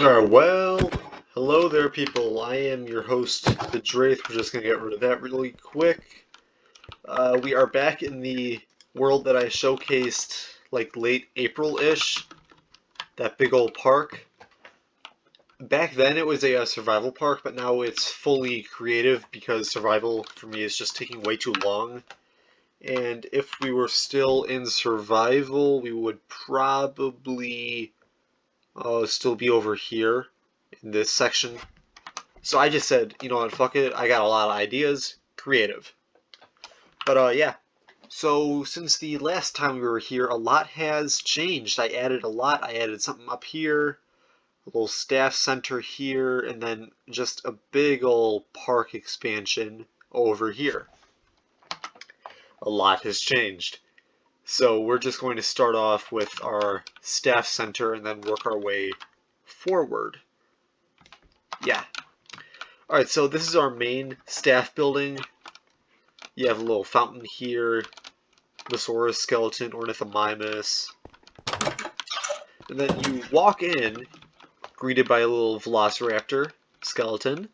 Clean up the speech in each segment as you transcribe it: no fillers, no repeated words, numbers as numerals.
Alright, well, hello there, people. I am your host, the Draith. We're just gonna get rid of that really quick. We are back in the world that I showcased like late April-ish. That big old park. Back then it was a survival park, but now it's fully creative because survival for me is just taking way too long. And if we were still in survival, we would probably still be over here in this section. So I just said, you know what, fuck it, I got a lot of ideas, creative. But yeah, so since the last time we were here, a lot has changed. I added a lot. I added something up here, a little staff center here, and then just a big old park expansion over here. A lot has changed. So we're just going to start off with our staff center and then work our way forward. Yeah. Alright, so this is our main staff building. You have a little fountain here, Dinosaurs skeleton, Ornithomimus. And then you walk in, greeted by a little Velociraptor skeleton.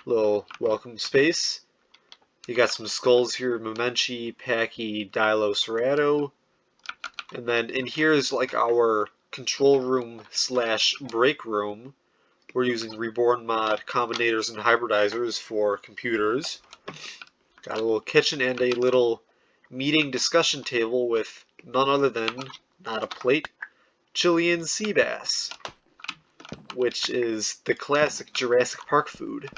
Little welcome space. You got some skulls here, Momenchi, Pachy, Dilo, Cerato. And then in here is like our control room slash break room. We're using Reborn mod combinators and hybridizers for computers. Got a little kitchen and a little meeting discussion table with none other than, not a plate, Chilean sea bass, which is the classic Jurassic Park food.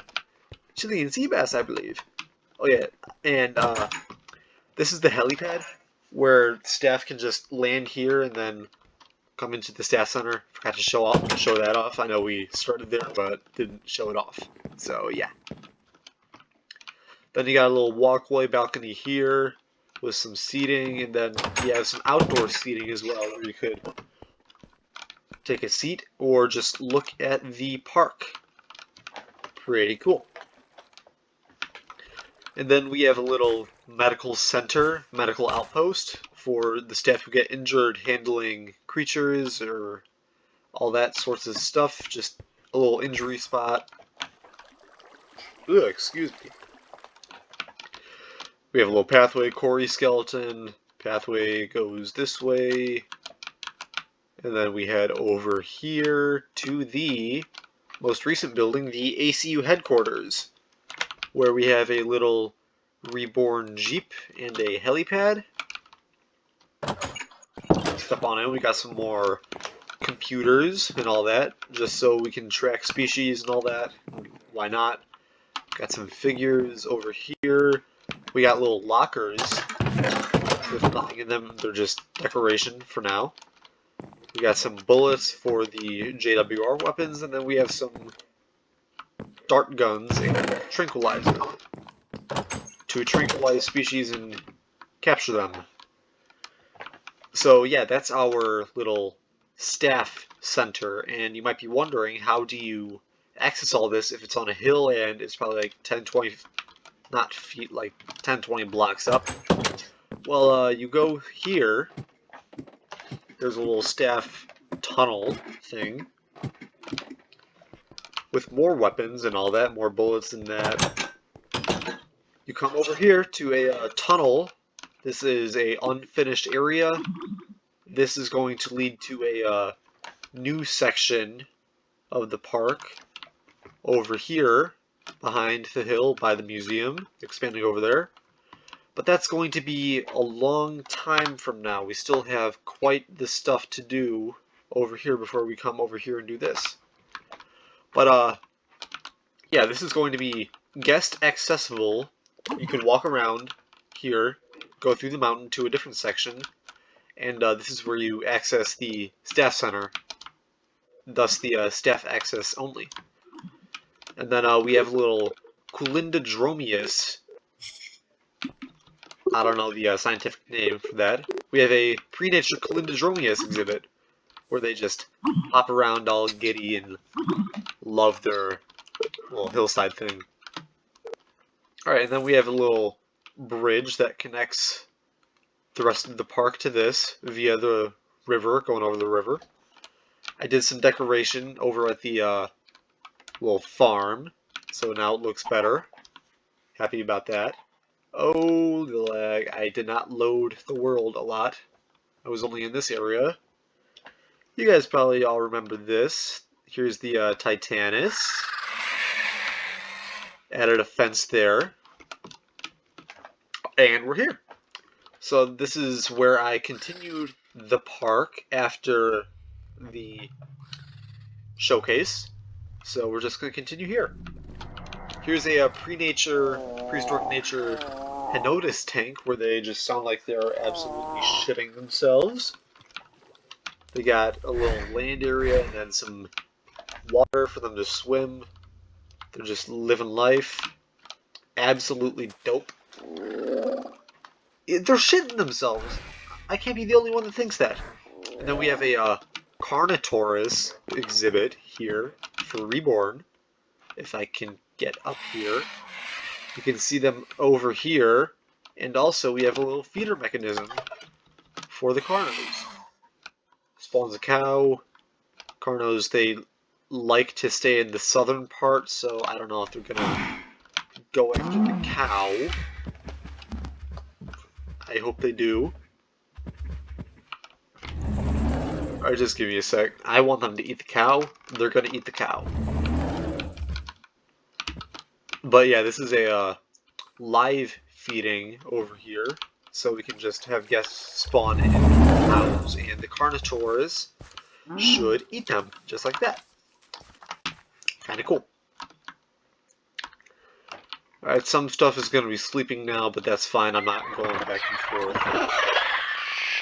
Chilean sea bass, I believe. Oh yeah, and this is the helipad where staff can just land here and then come into the staff center. Forgot to show that off. I know we started there, but didn't show it off. So yeah. Then you got a little walkway balcony here with some seating, and then you have some outdoor seating as well, where you could take a seat or just look at the park. Pretty cool. And then we have a little medical center, medical outpost for the staff who get injured handling creatures or all that sorts of stuff. Just a little injury spot. Ugh, excuse me. We have a little pathway, Cory skeleton. Pathway goes this way. And then we head over here to the most recent building, the ACU headquarters, where we have a little Reborn Jeep and a helipad. Step on in, we got some more computers and all that, just so we can track species and all that. Why not? Got some figures over here. We got little lockers with nothing in them. They're just decoration for now. We got some bullets for the JWR weapons, and then we have some dart guns and tranquilizer to tranquilize species and capture them. So yeah, that's our little staff center, and you might be wondering, how do you access all this if it's on a hill and it's probably like 10, 20, not feet, like 10, 20 blocks up? Well, you go here, there's a little staff tunnel thing with more weapons and all that, more bullets and that. You come over here to a tunnel. This is a unfinished area. This is going to lead to a new section of the park over here behind the hill by the museum, expanding over there. But that's going to be a long time from now. We still have quite the stuff to do over here before we come over here and do this. But yeah, this is going to be guest accessible. You can walk around here, go through the mountain to a different section, and this is where you access the staff center, thus the staff access only. And then we have a little Culindrodromeus. I don't know the scientific name for that. We have a pre-nature Culindrodromeus exhibit, where they just hop around all giddy and love their little hillside thing. Alright, and then we have a little bridge that connects the rest of the park to this via the river, going over the river. I did some decoration over at the little farm, so now it looks better. Happy about that. Oh, the lag. I did not load the world a lot. I was only in this area. You guys probably all remember this. Here's the Titanus. Added a fence there. And we're here. So this is where I continued the park after the showcase. So we're just going to continue here. Here's a prehistoric nature Henotis tank where they just sound like they're absolutely shitting themselves. They got a little land area and then some water for them to swim. They're just living life. Absolutely dope. They're shitting themselves. I can't be the only one that thinks that. And then we have a Carnotaurus exhibit here for Reborn. If I can get up here. You can see them over here. And also we have a little feeder mechanism for the Carnos. Spawns a cow. Carnos, they like to stay in the southern part, so I don't know if they're gonna go after the cow. I hope they do. Alright, just give me a sec. I want them to eat the cow. They're gonna eat the cow. But yeah, this is a live feeding over here, so we can just have guests spawn in cows, and the Carnotaurs should eat them, just like that. Kinda cool. Alright, some stuff is going to be sleeping now, but that's fine. I'm not going back and forth.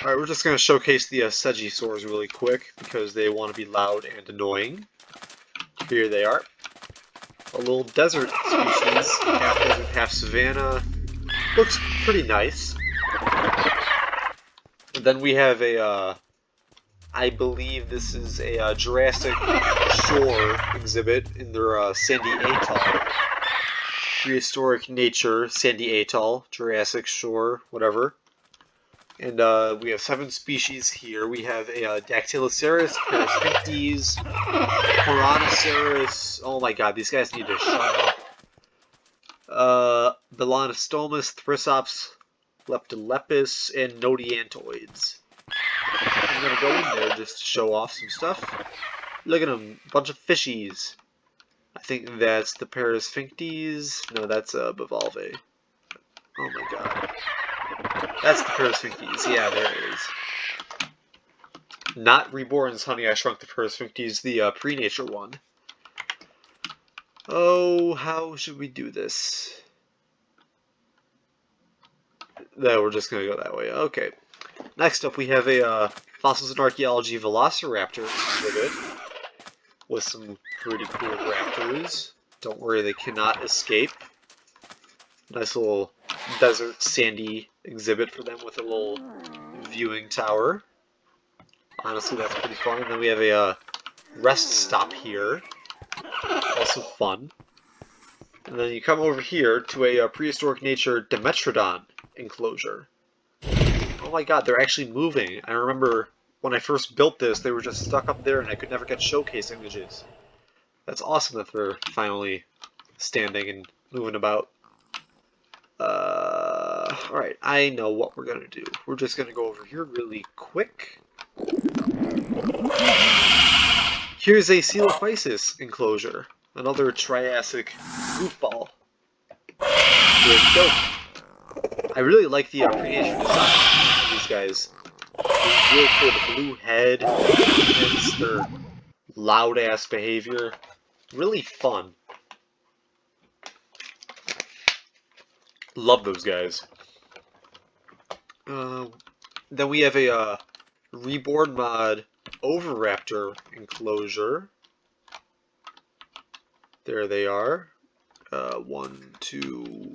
Alright, we're just going to showcase the Segisaurs really quick, because they want to be loud and annoying. Here they are. A little desert species, half desert, half savanna. Looks pretty nice. And then we have a, I believe this is a Jurassic Shore exhibit in their Sandy Atoll. Prehistoric Nature, Sandy Atoll, Jurassic Shore, whatever. And we have 7 species here. We have a Dactyloceras, Parasphinctes, Coranoceras. Oh my god, these guys need to shut up. Belanostomus, Thrysops, Leptolepis, and Nodiantoids. I'm gonna go in there just to show off some stuff. Look at them, bunch of fishies. I think that's the Parasphinctes. No, that's Bivalve. Oh my god. That's the Parasphinctes. Yeah, there it is. Not Reborn's Honey, I Shrunk the Parasphinctes, the pre-nature one. Oh, how should we do this? No, we're just gonna go that way. Okay. Next up, we have a Fossils and Archaeology Velociraptor exhibit with some pretty cool raptors. Don't worry, they cannot escape. Nice little desert sandy exhibit for them with a little viewing tower. Honestly, that's pretty fun. And then we have a rest stop here. Also fun. And then you come over here to a Prehistoric Nature Dimetrodon enclosure. Oh my god, they're actually moving. I remember when I first built this, they were just stuck up there and I could never get showcase images. That's awesome that they're finally standing and moving about. Alright, I know what we're gonna do. We're just gonna go over here really quick. Here's a Coelophysis enclosure. Another Triassic goofball. Here we go. I really like the creation design of these guys. It's really cool. The blue head, hence their loud-ass behavior. Really fun. Love those guys. Then we have a Reborn mod Oviraptor enclosure. There they are. 1, 2,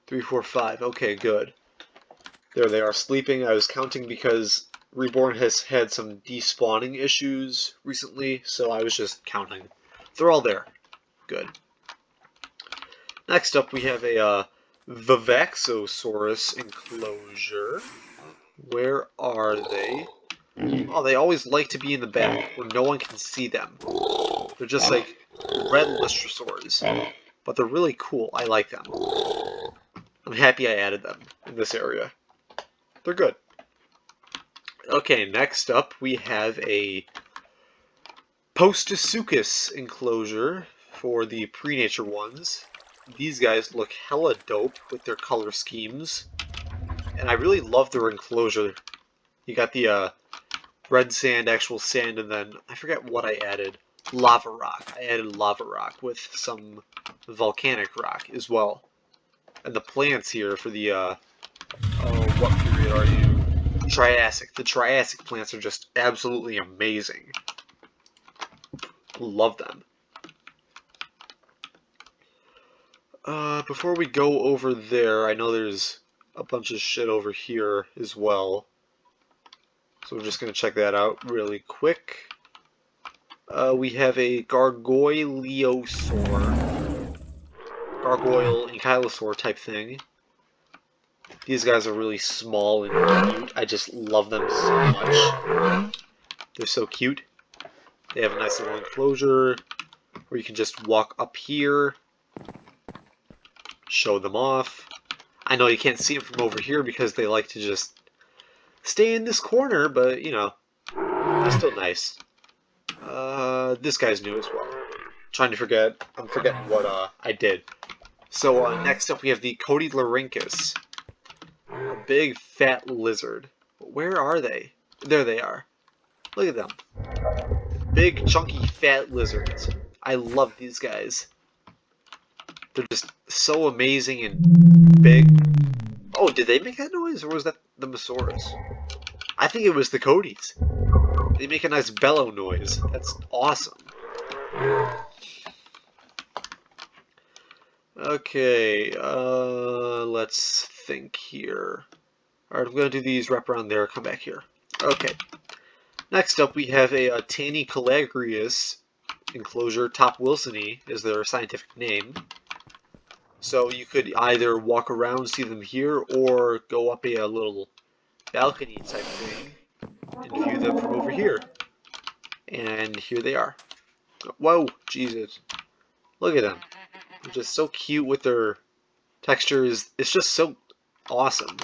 3, 4, 5. Okay, good. There they are sleeping. I was counting because Reborn has had some despawning issues recently, so I was just counting. They're all there. Good. Next up, we have a Vivaxosaurus enclosure. Where are they? Oh, they always like to be in the back where no one can see them. They're just like red Lystrosaurs, but they're really cool. I like them. I'm happy I added them in this area. They're good. Okay, next up we have a Postosuchus enclosure for the pre-nature ones. These guys look hella dope with their color schemes, and I really love their enclosure. You got the red sand, actual sand, and then I forget what I added. Lava rock. I added lava rock with some volcanic rock as well. And the plants here for the oh, what period are you? Triassic. The Triassic plants are just absolutely amazing. Love them. Before we go over there, I know there's a bunch of shit over here as well. So we're just going to check that out really quick. We have a Gargoyleosaur. Gargoyle ankylosaur type thing. These guys are really small and cute. I just love them so much. They're so cute. They have a nice little enclosure where you can just walk up here, show them off. I know you can't see them from over here because they like to just stay in this corner, but you know, they're still nice. This guy's new as well. I'm forgetting what I did. So next up we have the Codylorhynchus. A big fat lizard. Where are they? There they are. Look at them. Big chunky fat lizards. I love these guys. They're just so amazing and big. Oh, did they make that noise, or was that the Mosaurus? I think it was the Codys. They make a nice bellow noise. That's awesome. Okay, let's think here. Alright, I'm going to do these, wrap around there, come back here. Okay. Next up, we have a Tanicalagrius enclosure. Top Wilsoni is their scientific name. So you could either walk around, see them here, or go up a little balcony type thing and view them from over here. And here they are. Whoa, Jesus. Look at them. They're just so cute with their textures. It's just so awesome.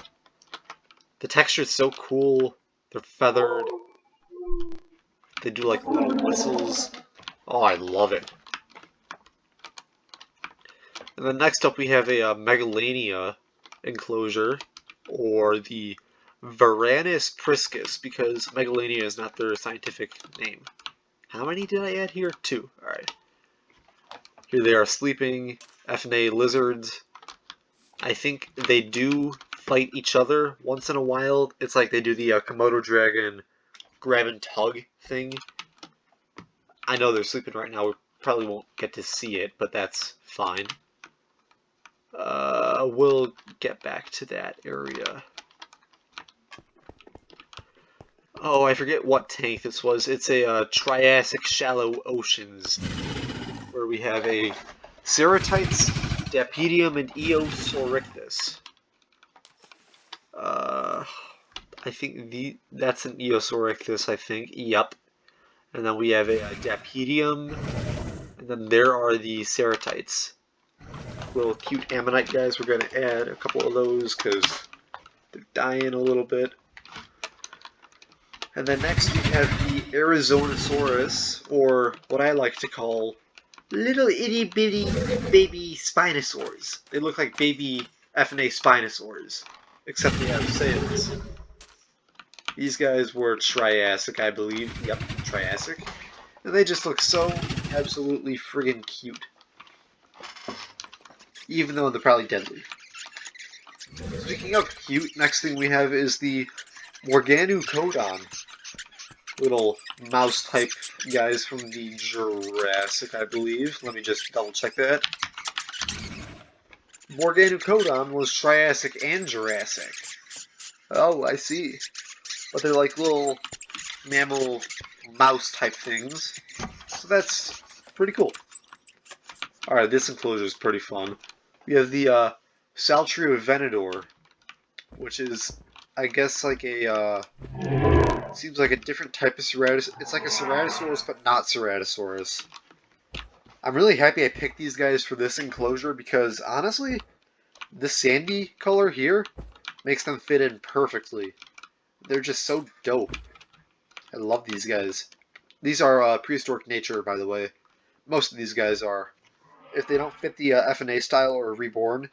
The texture is so cool. They're feathered. They do like little whistles. Oh, I love it. And then next up we have a Megalania enclosure, or the Varanus priscus, because Megalania is not their scientific name. How many did I add here? 2. Alright. Here they are sleeping, FNA lizards. I think they do fight each other once in a while. It's like they do the Komodo dragon grab and tug thing. I know they're sleeping right now. We probably won't get to see it, but that's fine. We'll get back to that area. Oh, I forget what tank this was. It's a Triassic shallow oceans, where we have a Ceratites, Dapedium, and Eosaurictus. I think that's an Eosaurictus, I think. Yup. And then we have a Dapedium, and then there are the Ceratites. Little cute ammonite guys. We're going to add a couple of those because they're dying a little bit. And then next we have the Arizonosaurus, or what I like to call little itty bitty baby Spinosaurs. They look like baby FNA Spinosaurs, except they have sails. These guys were Triassic, I believe. Yep, Triassic. And they just look so absolutely friggin' cute. Even though they're probably deadly. Speaking of cute, next thing we have is the Morganucodon. Little mouse type guys from the Jurassic, I believe. Let me just double check that. Morganucodon was Triassic and Jurassic. Oh, I see. But they're like little mammal mouse type things. So that's pretty cool. Alright, this enclosure is pretty fun. We have the Saltrio Venador, which is, I guess, like a Seems like a different type of Ceratosaurus. It's like a Ceratosaurus, but not Ceratosaurus. I'm really happy I picked these guys for this enclosure because, honestly, this sandy color here makes them fit in perfectly. They're just so dope. I love these guys. These are Prehistoric Nature, by the way. Most of these guys are. If they don't fit the FNA style or Reborn,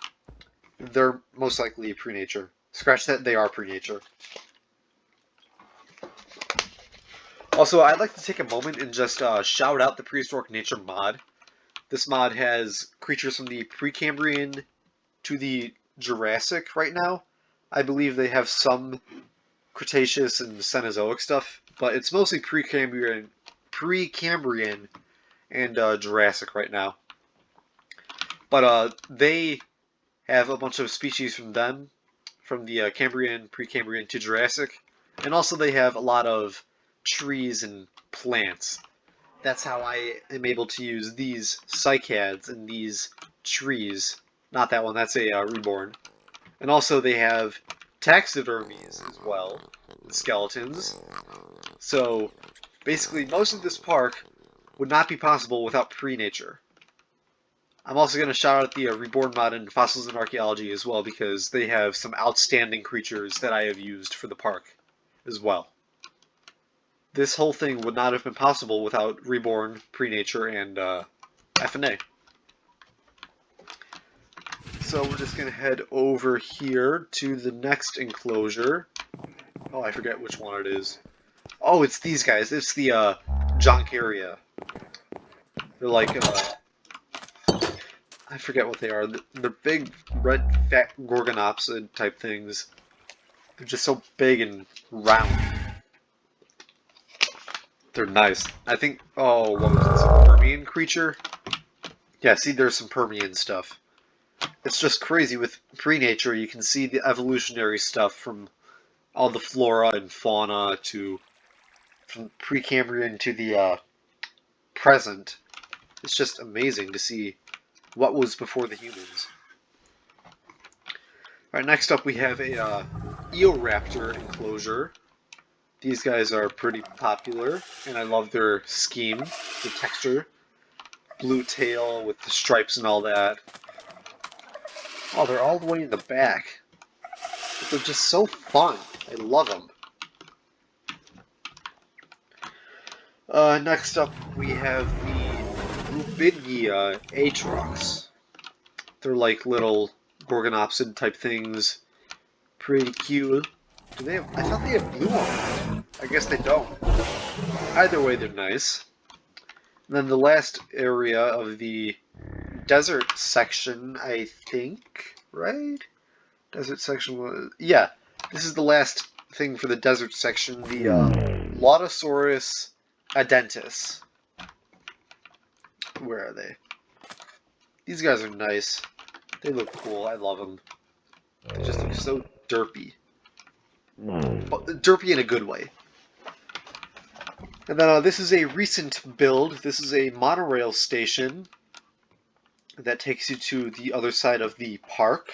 they're most likely pre-nature. Scratch that, they are pre-nature. Also, I'd like to take a moment and just shout out the Prehistoric Nature mod. This mod has creatures from the Precambrian to the Jurassic right now. I believe they have some Cretaceous and Cenozoic stuff, but it's mostly Precambrian and Jurassic right now. But they have a bunch of species from them, from the Cambrian, Precambrian to Jurassic, and also they have a lot of trees and plants. That's how I am able to use these cycads and these trees. Not that one, that's a Reborn. And also they have taxidermies as well, skeletons. So basically most of this park would not be possible without pre-nature. I'm also going to shout out the Reborn mod in Fossils and Archaeology as well because they have some outstanding creatures that I have used for the park as well. This whole thing would not have been possible without Reborn, Pre-Nature, and FNA. So we're just going to head over here to the next enclosure. Oh, I forget which one it is. Oh, it's these guys. It's the junk area. They're like, I forget what they are. They're big, red, fat Gorgonopsid type things. They're just so big and round. They're nice. I think, oh, what was this, a Permian creature? Yeah, see, there's some Permian stuff. It's just crazy with pre-nature. You can see the evolutionary stuff from all the flora and fauna to from Precambrian to the present. It's just amazing to see what was before the humans. Alright, next up we have a Eoraptor enclosure. These guys are pretty popular, and I love their scheme, the texture. Blue tail with the stripes and all that. Oh, they're all the way in the back. But they're just so fun. I love them. Next up, we have the Rubidgia Atrox. They're like little Gorgonopsid type things. Pretty cute. Do they have? I thought they had blue on them. I guess they don't. Either way, they're nice. And then the last area of the desert section, I think, right? Desert section was... Yeah, this is the last thing for the desert section, the Lotosaurus adentis. Where are they? These guys are nice. They look cool. I love them. They just look so derpy. But derpy in a good way. And then this is a recent build. This is a monorail station that takes you to the other side of the park.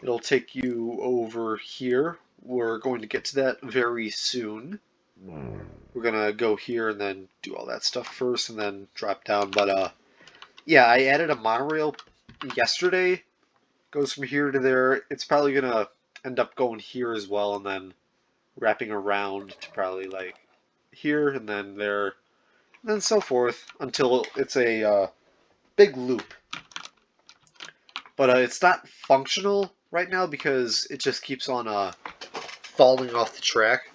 It'll take you over here. We're going to get to that very soon. We're gonna go here and then do all that stuff first and then drop down. But yeah, I added a monorail yesterday. Goes from here to there. It's probably gonna end up going here as well and then wrapping around to probably like here and then there and then so forth until it's a big loop. But it's not functional right now because it just keeps on falling off the track.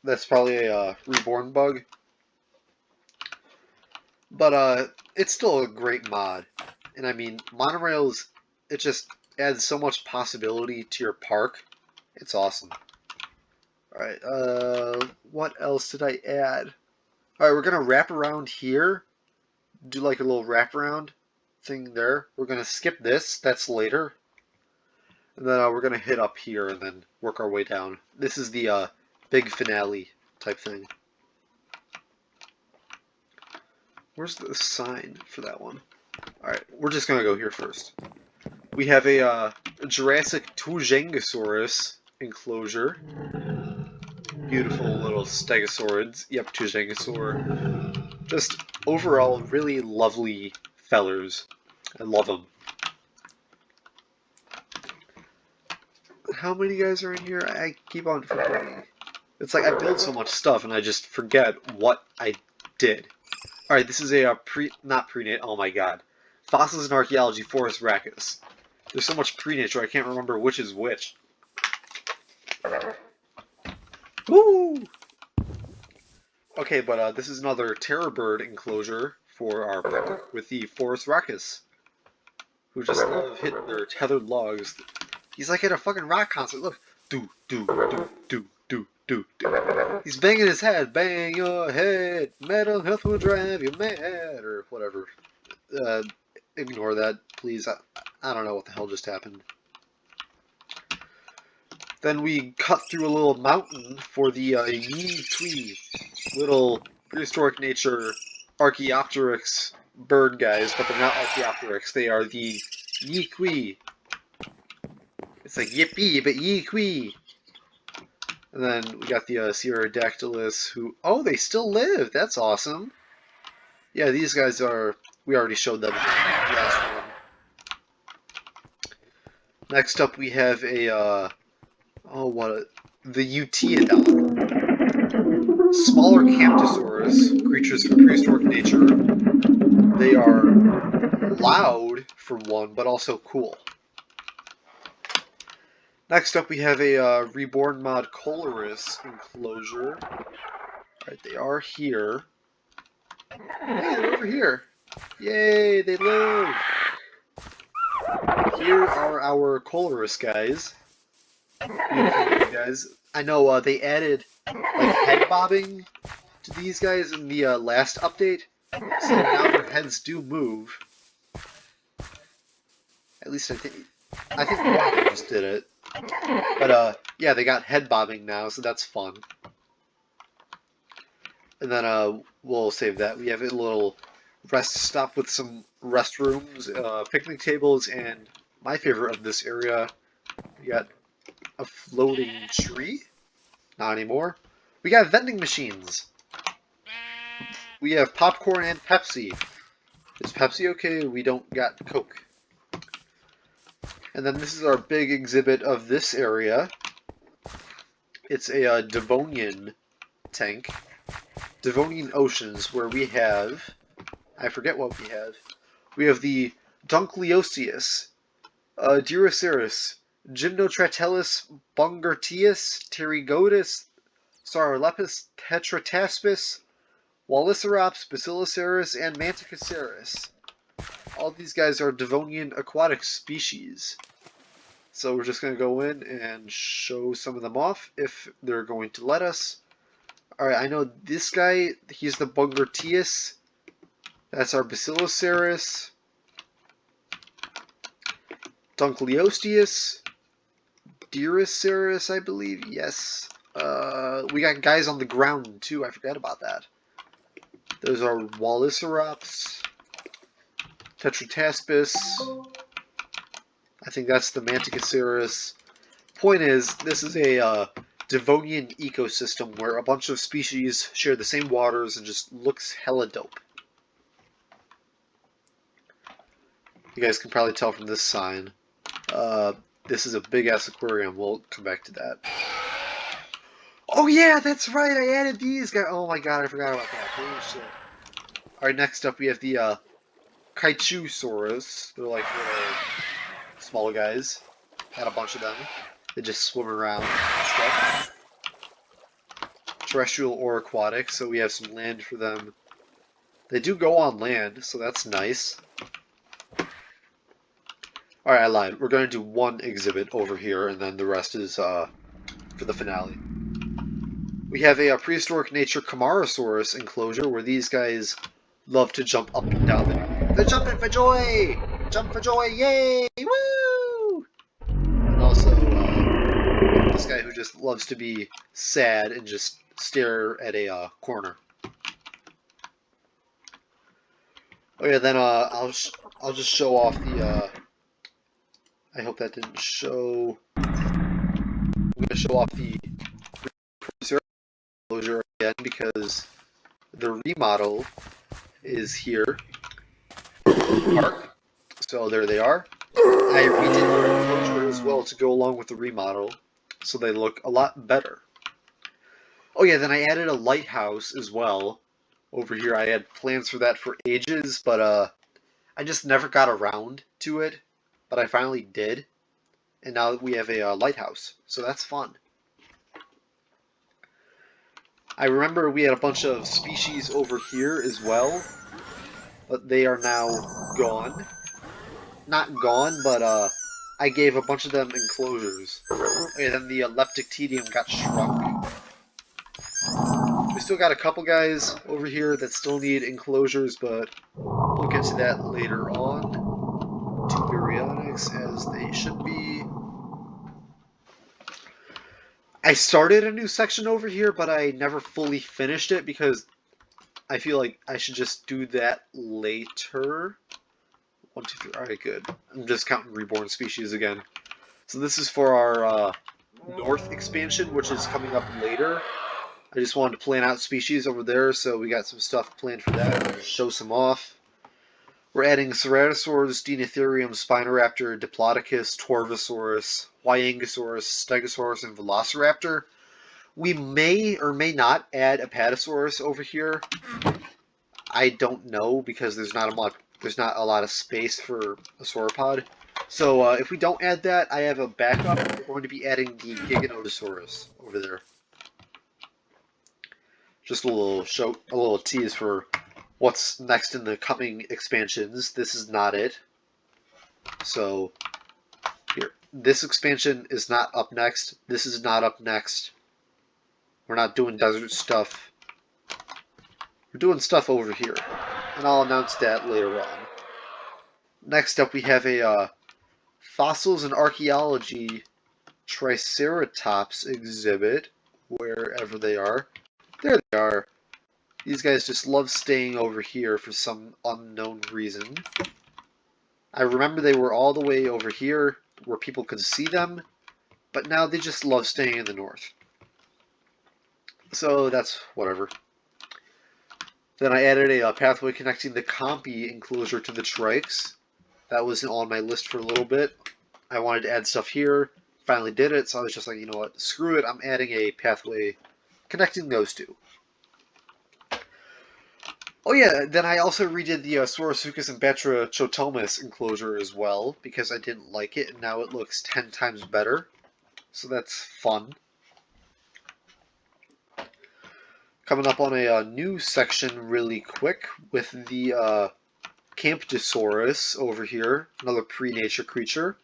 That's probably a Reborn bug. But it's still a great mod. And I mean, monorails, it just adds so much possibility to your park. It's awesome. Alright, what else did I add? Alright, we're going to wrap around here. Do like a little wraparound thing there. We're going to skip this. That's later. And then we're going to hit up here and then work our way down. This is the big finale type thing. Where's the sign for that one? Alright, we're just going to go here first. We have a Jurassic Tugengosaurus enclosure. Beautiful little stegosaurids. Yep, two stegosaur. Just overall really lovely fellers. I love them. How many guys are in here? I keep on forgetting. It's like I build so much stuff and I just forget what I did. Alright, this is a not prenate, oh my god. Fossils in Archaeology, Forest Rackus. There's so much pre-nature I can't remember which is which. Woo! Okay, but this is another terror bird enclosure for our book with the Forest Rackus, who just love hitting their tethered logs. He's like at a fucking rock concert. Look, do do do do do do do. He's banging his head. Bang your head. Mental health will drive you mad, or whatever. Ignore that, please. I don't know what the hell just happened. Then we cut through a little mountain for the Yee little prehistoric nature Archaeopteryx bird guys, but they're not Archaeopteryx. They are the Yee. It's like yippee, but Yee. And then we got the Sierradactylus, who, oh, they still live. That's awesome. Yeah, these guys are. We already showed them in the last one. Next up, we have a the Euteiodon. Smaller Camptosaurus, creatures from prehistoric nature. They are loud, for one, but also cool. Next up, we have a Reborn mod Coloris enclosure. Alright, they are here. Hey, they're over here. Yay, they live! Here are our Coloris guys. Beautiful guys. I know they added like head bobbing to these guys in the last update, so now their heads do move. At least I think one of them just did it. But yeah, they got head bobbing now, so that's fun. And then we'll save that. We have a little rest stop with some restrooms, picnic tables, and my favorite of this area, we got a floating tree. Not anymore. We got vending machines. We have popcorn and Pepsi. Is Pepsi okay? We don't got Coke. And then this is our big exhibit of this area. It's a Devonian tank. Devonian Oceans, where we have... I forget what we have. We have the Dunkleosteus, Duraceras, Gymnotratellus, Bungartius, Pterygotus, Saurolepis, Tetrataspis, Wallicerops, Basiloceras, and Manticoceras. All these guys are Devonian aquatic species. So we're just going to go in and show some of them off if they're going to let us. Alright, I know this guy, he's the Bungartius. That's our Basiloceras. Dunkleosteus. Duraceras, I believe. Yes. We got guys on the ground, too. I forgot about that. Those are Wallicerops. Tetrataspis. I think that's the Manticoceras. Point is, this is a Devonian ecosystem where a bunch of species share the same waters and just looks hella dope. You guys can probably tell from this sign. This is a big-ass aquarium. We'll come back to that. Oh yeah, that's right! I added these guys! Oh my god, I forgot about that. Holy shit. Alright, next up we have the Kaichusaurus. They're like little small guys. Had a bunch of them. They just swim around and stuff. Terrestrial or aquatic, so we have some land for them. They do go on land, so that's nice. Alright, I lied. We're going to do one exhibit over here, and then the rest is for the finale. We have a Prehistoric Nature Camarasaurus enclosure, where these guys love to jump up and down there. They're jumping for joy! Jump for joy, yay! Woo! And also, this guy who just loves to be sad and just stare at a corner. Oh yeah, then I'll just show off the I hope that didn't show. going to show off the prehistoric enclosure again because the remodel is here. Park. So there they are. I redid their enclosure as well to go along with the remodel, so they look a lot better. Oh yeah, then I added a lighthouse as well. Over here, I had plans for that for ages, but I just never got around to it. But I finally did, and now we have a lighthouse, so that's fun. I remember we had a bunch of species over here as well, but they are now gone. Not gone, but I gave a bunch of them enclosures. And then the Leptictedium got shrunk. We still got a couple guys over here that still need enclosures, but we'll get to that later on. Two Baryonyx as they should be. I started a new section over here, but I never fully finished it because I feel like I should just do that later. 1, 2, 3. Alright, good. I'm just counting reborn species again. So this is for our north expansion, which is coming up later. I just wanted to plan out species over there, so we got some stuff planned for that. I'll show some off. We're adding Ceratosaurus, Deinotherium, Spinoraptor, Diplodocus, Torvosaurus, Huayangosaurus, Stegosaurus, and Velociraptor. We may or may not add Apatosaurus over here. I don't know because there's not a lot of space for a sauropod. So if we don't add that, I have a backup. We're going to be adding the Giganotosaurus over there. Just a little tease for what's next in the coming expansions. This is not it. So here, this expansion is not up next. This is not up next. We're not doing desert stuff. We're doing stuff over here, and I'll announce that later on. Next up, we have a Fossils and Archaeology Triceratops exhibit, wherever they are. There they are. These guys just love staying over here for some unknown reason. I remember they were all the way over here where people could see them, but now they just love staying in the north. So that's whatever. Then I added a pathway connecting the Compi enclosure to the Trikes. That was on my list for a little bit. I wanted to add stuff here. Finally did it, so I was just like, you know what, screw it. I'm adding a pathway connecting those two. Oh yeah, then I also redid the Saurosuchus and Batrachotomus enclosure as well, because I didn't like it, and now it looks 10 times better. So that's fun. Coming up on a new section really quick with the Camptosaurus over here, another pre-nature creature.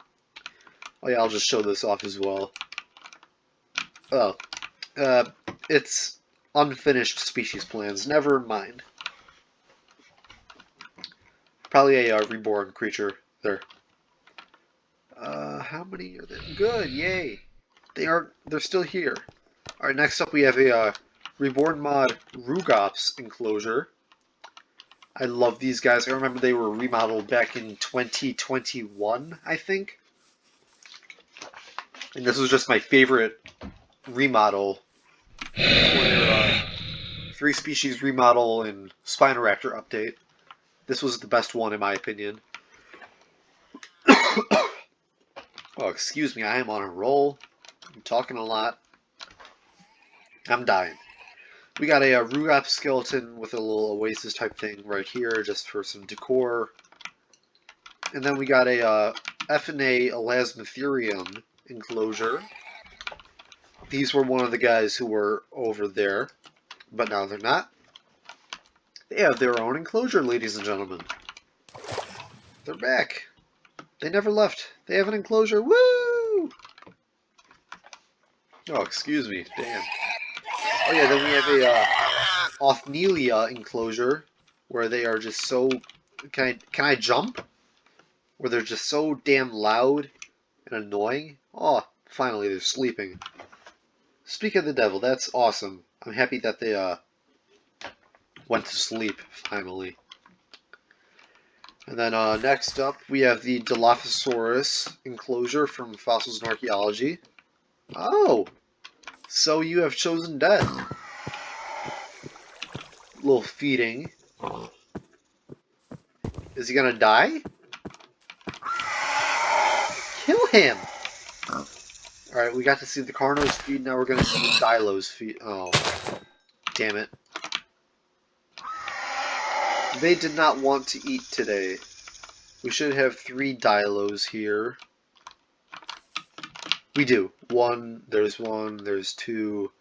Oh yeah, I'll just show this off as well. Oh, it's unfinished species plans, never mind. Probably a reborn creature there. How many are there? Good, yay! They're still here. Alright, next up we have a reborn mod Rugops enclosure. I love these guys. I remember they were remodeled back in 2021, I think. And this was just my favorite remodel for their 3 species remodel and Spinoraptor update. This was the best one in my opinion. Oh, excuse me, I am on a roll. I'm talking a lot. I'm dying. We got a Rugops skeleton with a little oasis type thing right here just for some decor. And then we got a FNA Elasmotherium enclosure. These were one of the guys who were over there, but now they're not. They have their own enclosure, ladies and gentlemen. They're back. They never left. They have an enclosure. Woo! Oh, excuse me. Damn. Oh yeah, then we have a Othnielia enclosure where they are just so... Can I jump? Where they're just so damn loud and annoying. Oh, finally they're sleeping. Speak of the devil, that's awesome. I'm happy that they went to sleep, finally. And then next up, we have the Dilophosaurus enclosure from Fossils and Archaeology. Oh, so you have chosen death. Little feeding. Is he gonna die? Kill him! Alright, we got to see the Carno's feed, now we're gonna see the Dilo's feed. Oh, damn it. They did not want to eat today. We should have 3 Dilos here. We do. There's 2,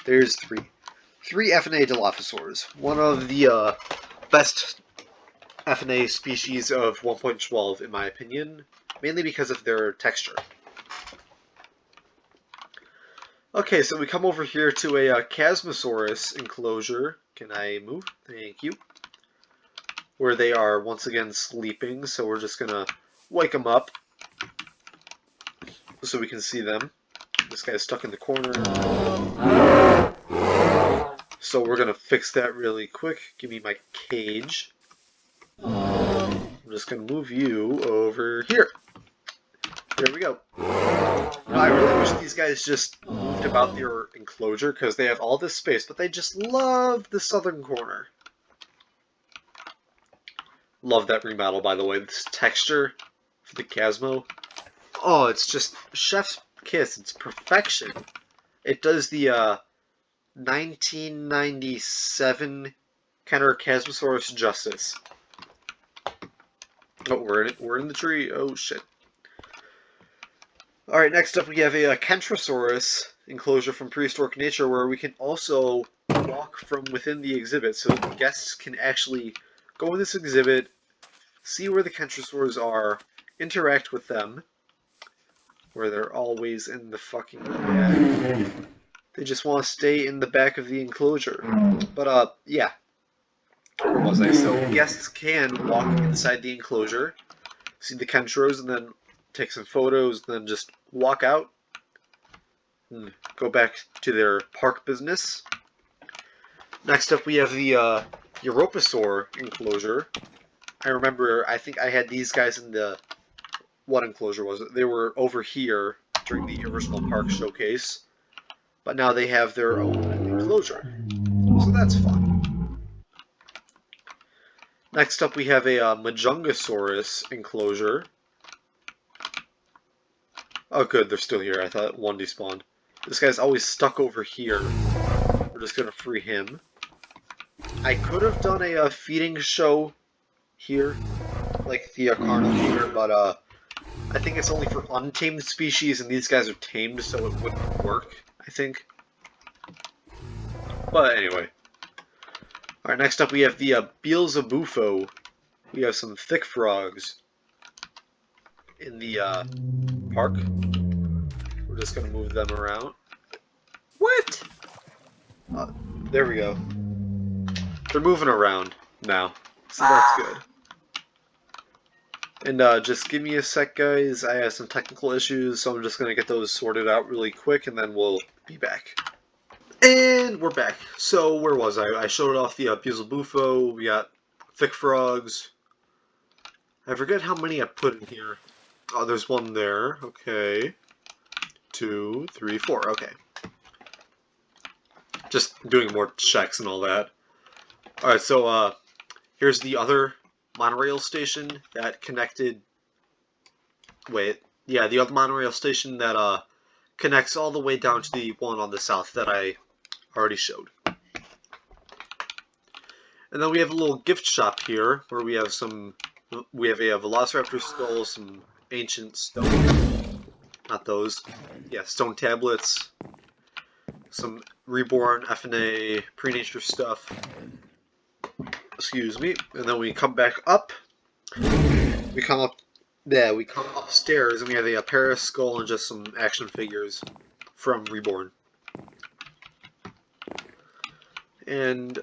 there's 3. 3 FNA Dilophosaurs. One of the best FNA species of 1.12 in my opinion, mainly because of their texture. Okay, so we come over here to a Chasmosaurus enclosure. Can I move? Thank you. Where they are once again sleeping, so we're just gonna wake them up so we can see them. This guy's stuck in the corner. So we're gonna fix that really quick. Give me my cage. I'm just gonna move you over here. There we go. I really wish these guys just moved about their enclosure because they have all this space, but they just love the southern corner. Love that remodel, by the way. This texture for the Chasmo. Oh, it's just chef's kiss. It's perfection. It does the 1997 Kenner Chasmosaurus justice. Oh, we're in the tree. Oh shit. All right, next up we have a Kentrosaurus enclosure from Prehistoric Nature, where we can also walk from within the exhibit, so the guests can actually go in this exhibit, see where the Kentrosaurs are, interact with them, where they're always in the fucking back. They just want to stay in the back of the enclosure. But, yeah. Where was I? So, guests can walk inside the enclosure, see the Kentros, and then take some photos, and then just walk out and go back to their park business. Next up, we have the Europasaur enclosure. I think I had these guys in the... What enclosure was it? They were over here during the original park showcase, but now they have their own enclosure, so that's fun. Next up, we have a Majungasaurus enclosure. Oh good, they're still here. I thought one despawned. This guy's always stuck over here. We're just gonna free him. I could have done a feeding show here, like the Carno feeder, but I think it's only for untamed species, and these guys are tamed, so it wouldn't work, I think. But anyway. Alright, next up we have the Beelzebufo. We have some thick frogs in the park. We're just going to move them around. What? There we go. They're moving around now, so that's good. And just give me a sec, guys. I have some technical issues, so I'm just going to get those sorted out really quick, and then we'll be back. And we're back. So, where was I? I showed off the Beelzebufo. We got thick frogs. I forget how many I put in here. Oh, there's one there. Okay. 2, 3, 4. Okay. Just doing more checks and all that. Alright, so, here's the other monorail station that connected... Wait. Yeah, the other monorail station that, connects all the way down to the one on the south that I already showed. And then we have a little gift shop here where we have a Velociraptor skull, some ancient stone, not those, yeah, stone tablets, some Reborn FNA pre-nature stuff, excuse me, and then we come back up, we come upstairs and we have a Paris skull and just some action figures from Reborn. And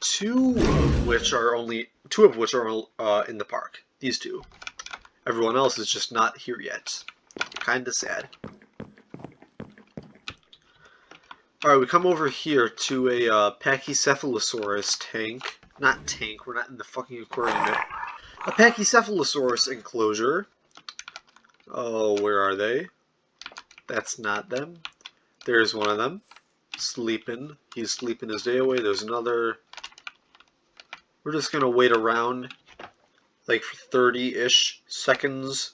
two of which are in the park. These two. Everyone else is just not here yet. Kinda sad. Alright, we come over here to a Pachycephalosaurus tank. Not tank, we're not in the fucking aquarium yet. A Pachycephalosaurus enclosure. Oh, where are they? That's not them. There's one of them. Sleeping. He's sleeping his day away. There's another. We're just going to wait around like for 30-ish seconds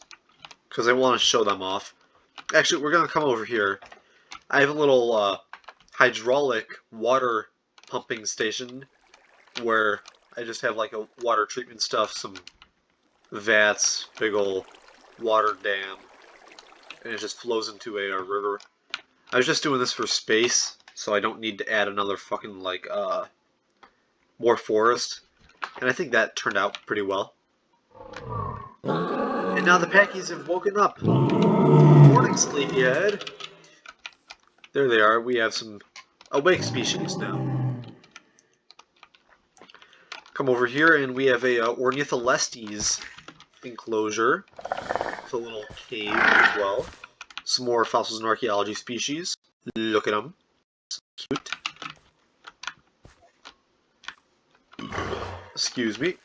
because I want to show them off. Actually, we're going to come over here. I have a little hydraulic water pumping station where I just have like a water treatment stuff, some vats, big ol' water dam, and it just flows into a river. I was just doing this for space, so I don't need to add another fucking like more forest, and I think that turned out pretty well. And now the Packies have woken up. Morning, sleepyhead. There they are. We have some awake species now. Come over here, and we have a Ornitholestes enclosure. It's a little cave as well. Some more fossils and archaeology species. Look at them. So cute. Excuse me.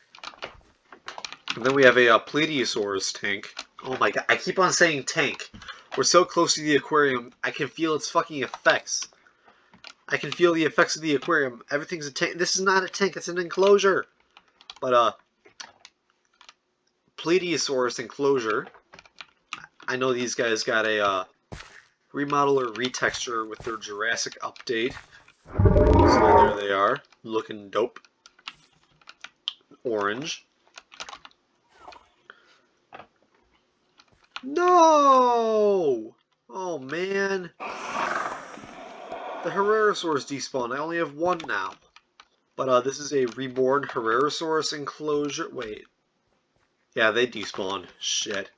And then we have a Plesiosaurus tank. Oh my god, I keep on saying tank. We're so close to the aquarium, I can feel its fucking effects. I can feel the effects of the aquarium. Everything's a tank. This is not a tank, it's an enclosure. But, Plesiosaurus enclosure. I know these guys got a remodel or retexture with their Jurassic update. So there they are, looking dope. Orange. No! Oh man. The Herrerasaurus despawned. I only have one now. But this is a reborn Herrerasaurus enclosure. Wait. Yeah, they despawned. Shit.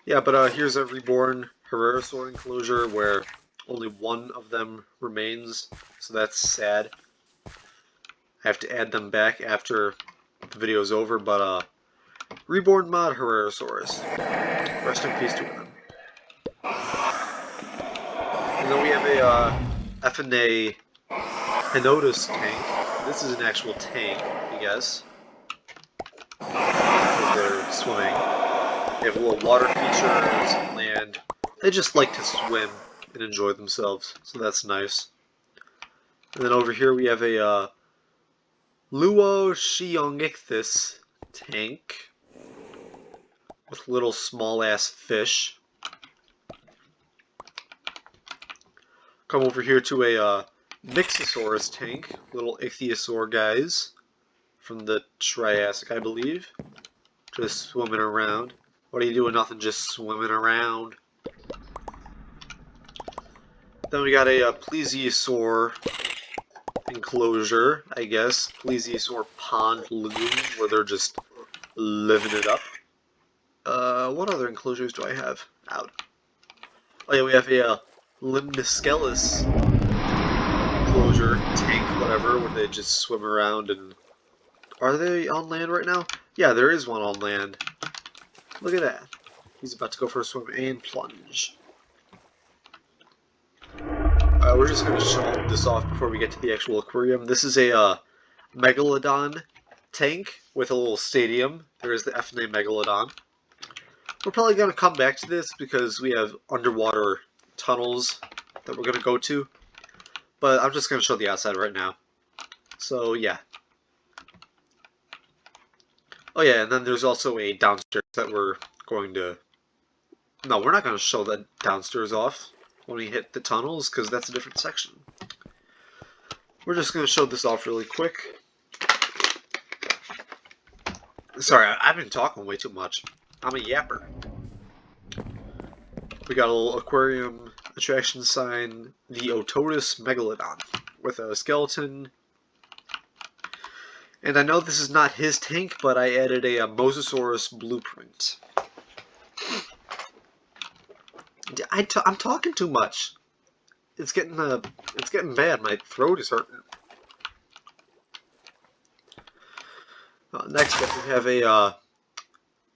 Yeah, but here's a reborn Herrerasaur enclosure where only one of them remains. So that's sad. I have to add them back after the video's over, but reborn mod Herrerasaurus. Rest in peace to them. And then we have a FNA Henotus tank. This is an actual tank, I guess. They're swimming. They have a little water feature, some land. They just like to swim and enjoy themselves, so that's nice. And then over here we have a Luoxionichthys tank with little small-ass fish. Come over here to a Mixosaurus tank, little ichthyosaur guys from the Triassic, I believe. Just swimming around. What are you doing? Nothing, just swimming around. Then we got a Plesiosaur enclosure, I guess. Plesiosaur pond lagoon, where they're just living it up. What other enclosures do I have out? Oh yeah, we have a Limnoscelis enclosure, tank, whatever, where they just swim around and... Are they on land right now? Yeah, there is one on land. Look at that. He's about to go for a swim and plunge. We're just going to show this off before we get to the actual aquarium. This is a Megalodon tank with a little stadium. There is the FNA Megalodon. We're probably going to come back to this because we have underwater tunnels that we're going to go to. But I'm just going to show the outside right now. So, yeah. Oh yeah, and then there's also a downstairs that we're going to... No, we're not going to show that downstairs off when we hit the tunnels, because that's a different section. We're just going to show this off really quick. Sorry, I've been talking way too much. I'm a yapper. We got a little aquarium attraction sign, the Ototus Megalodon, with a skeleton. And I know this is not his tank, but I added a Mosasaurus blueprint. I'm talking too much. It's getting bad. My throat is hurting. Next up, we have a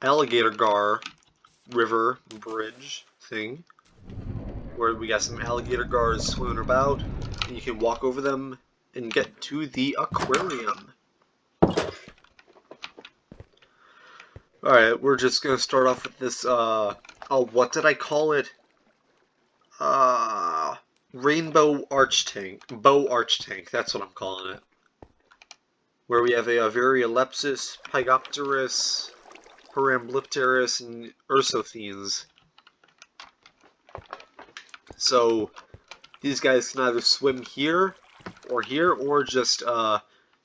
alligator gar river bridge thing, where we got some alligator gars swimming about, and you can walk over them and get to the aquarium. Alright, we're just gonna start off with this, oh, what did I call it? Rainbow Arch Tank. Bow Arch Tank, that's what I'm calling it. Where we have a Variolepsis, Pygopterus, Paramblipterus, and Ursothenes. So these guys can either swim here, or just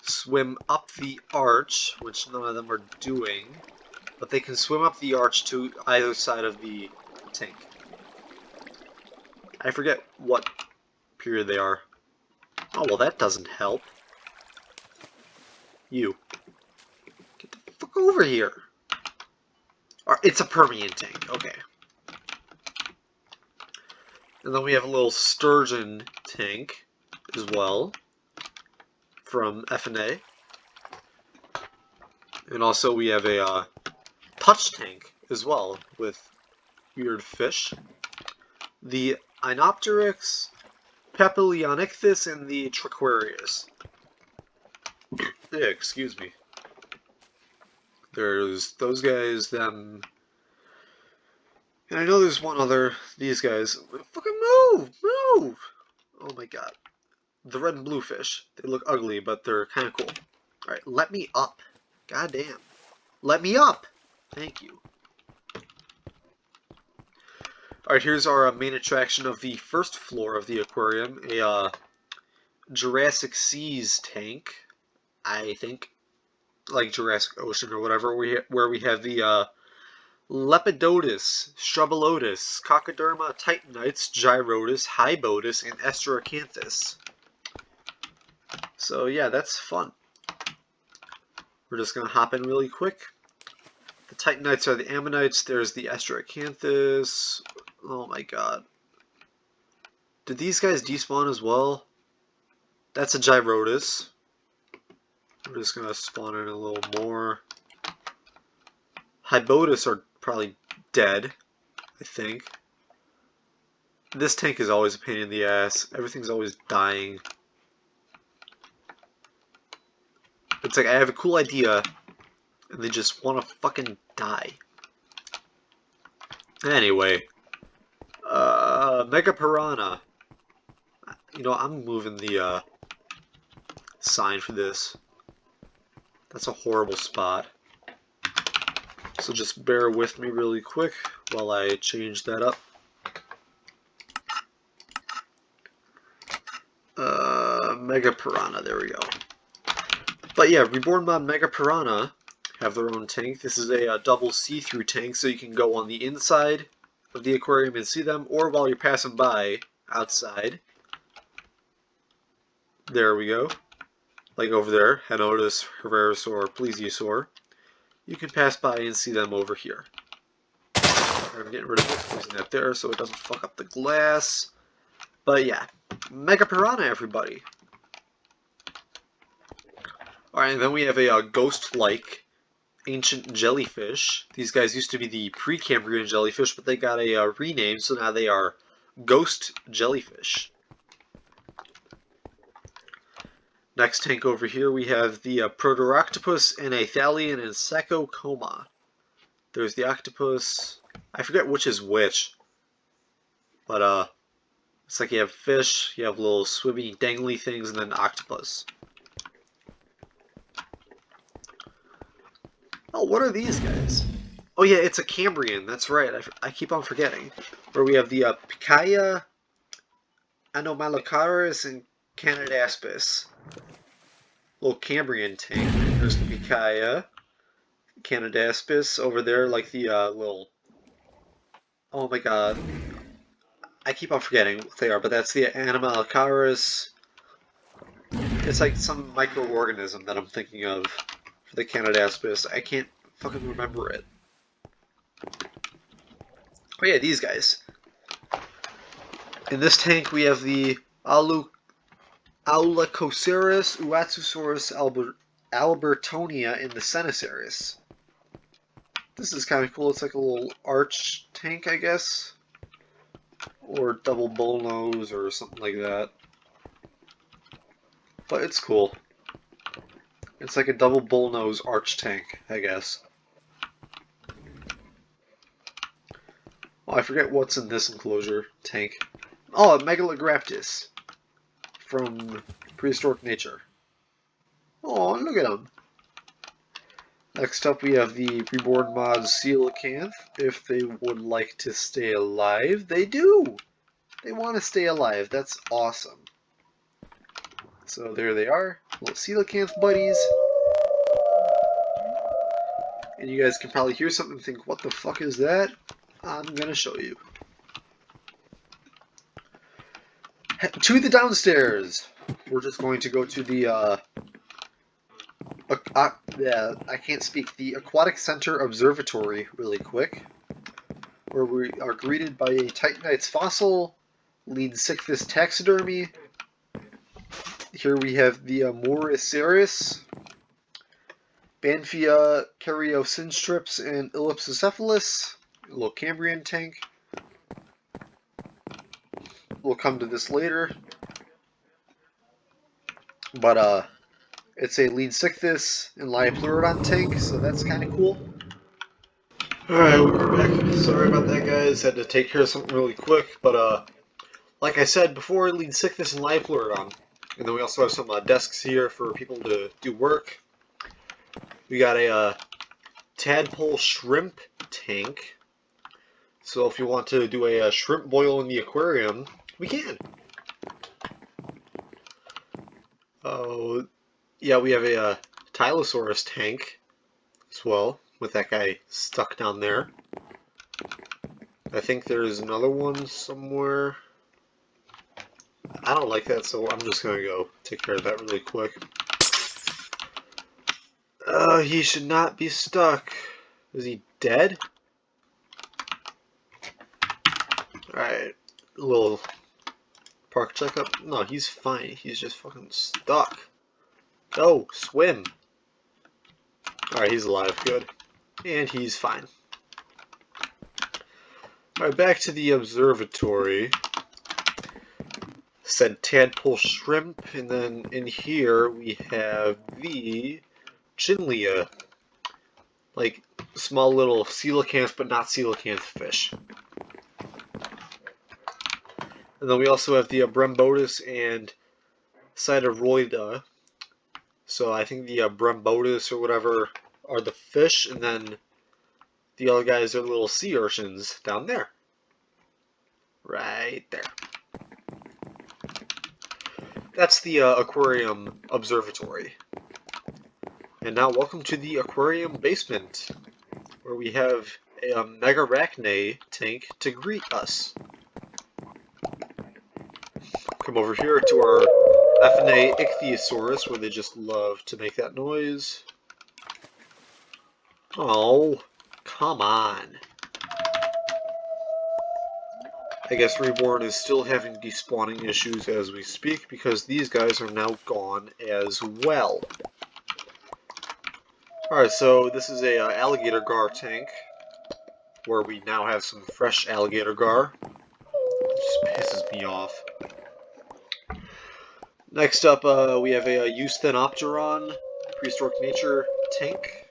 swim up the arch, which none of them are doing. But they can swim up the arch to either side of the tank. I forget what period they are. Oh, well, that doesn't help. You. Get the fuck over here. It's a Permian tank. Okay. And then we have a little sturgeon tank as well from F&A. And also we have a touch tank as well with weird fish. The Inopteryx, Papilionecthus, and the Triquarius. Yeah, excuse me. There's those guys, them. And I know there's one other, these guys. Fucking move! Move! Oh my god. The red and blue fish. They look ugly, but they're kind of cool. Alright, let me up. God damn. Let me up! Thank you. Alright, here's our main attraction of the first floor of the aquarium. A Jurassic Seas tank, I think. Like Jurassic Ocean or whatever, where we have the Lepidotus, Strubilotus, Cocoderma, Titanites, Gyrotus, Hybotus, and Estracanthus. So yeah, that's fun. We're just going to hop in really quick. The Titanites are the Ammonites, there's the Estracanthus. Oh my god. Did these guys despawn as well? That's a Gyrotus. We're just going to spawn in a little more. Hybotus are probably dead, I think. This tank is always a pain in the ass. Everything's always dying. It's like I have a cool idea, and they just want to fucking die. Anyway. Mega Piranha. You know, I'm moving the sign for this. That's a horrible spot. So just bear with me really quick while I change that up. Mega Piranha, there we go. But yeah, Reborn Mod Mega Piranha have their own tank. This is a double see-through tank, so you can go on the inside of the aquarium and see them, or while you're passing by outside. There we go. Like over there, Henotus, Herrerasaur, Plesiosaur. You can pass by and see them over here. I'm getting rid of it, using that there so it doesn't fuck up the glass. But yeah, Mega Piranha, everybody. Alright, and then we have a ghost-like ancient jellyfish. These guys used to be the Precambrian jellyfish, but they got a rename, so now they are ghost jellyfish. Next tank over here, we have the Protoroctopus, Anathalian, and Sacocoma. There's the octopus. I forget which is which. But, it's like you have fish, you have little swimmy, dangly things, and then octopus. Oh, what are these guys? Oh yeah, it's a Cambrian, that's right. I keep on forgetting. Where we have the Picaya, Anomalocaris, and Canadaspis. Little Cambrian tank. There's the Picaya, Canadaspis over there, like the little. Oh my god. I keep on forgetting what they are, but that's the Anomalocaris. It's like some microorganism that I'm thinking of for the Canadaspis. I can't fucking remember it. Oh yeah, these guys. In this tank we have the Aulacoceras, Uatsusaurus albertonia, and the Cenoceras. This is kind of cool. It's like a little arch tank, I guess. Or double bullnose or something like that. But it's cool. It's like a double bullnose arch tank, I guess. Oh, I forget what's in this enclosure tank. Oh, a Megalograptus from Prehistoric Nature. Oh, look at him. Next up, we have the Reborn mod coelacanth. If they would like to stay alive, they do. They want to stay alive. That's awesome. So there they are, little coelacanth buddies. And you guys can probably hear something and think, what the fuck is that? I'm gonna show you. To the downstairs. We're just going to go to the I can't speak. The Aquatic Center Observatory really quick, where we are greeted by a Titanites fossil, Leansicthus taxidermy. Here we have the Moriceris, Banfia Caryosynstrips, and Ellipsocephalus, a little Cambrian tank. We'll come to this later. But it's a Leansicthus and Liapleurodon tank, so that's kind of cool. Alright, we're back. Sorry about that, guys. Had to take care of something really quick, but like I said before, Leansicthus and Liapleurodon. And then we also have some desks here for people to do work. We got a tadpole shrimp tank. So if you want to do a shrimp boil in the aquarium, we can. Oh, yeah, we have a Tylosaurus tank as well, with that guy stuck down there. I think there's another one somewhere. I don't like that, so I'm just gonna go take care of that really quick. He should not be stuck. Is he dead? Alright, a little park checkup. No, he's fine. He's just fucking stuck. Go, swim. Alright, he's alive. Good. And he's fine. Alright, back to the observatory. Said tadpole shrimp, and then in here we have the Chinlia. Like, small little coelacanth, but not coelacanth fish. And then we also have the Brembotus and Cyteroida. So I think the Brembotus or whatever are the fish, and then the other guys are little sea urchins down there. Right there. That's the Aquarium Observatory. And now welcome to the Aquarium Basement, where we have a Megarachne tank to greet us. Come over here to our FNA Ichthyosaurus, where they just love to make that noise. Oh, come on. I guess Reborn is still having despawning issues as we speak, because these guys are now gone as well. Alright, so this is a alligator gar tank, where we now have some fresh alligator gar. It just pisses me off. Next up, we have a Eusthenopteron Prehistoric Nature tank.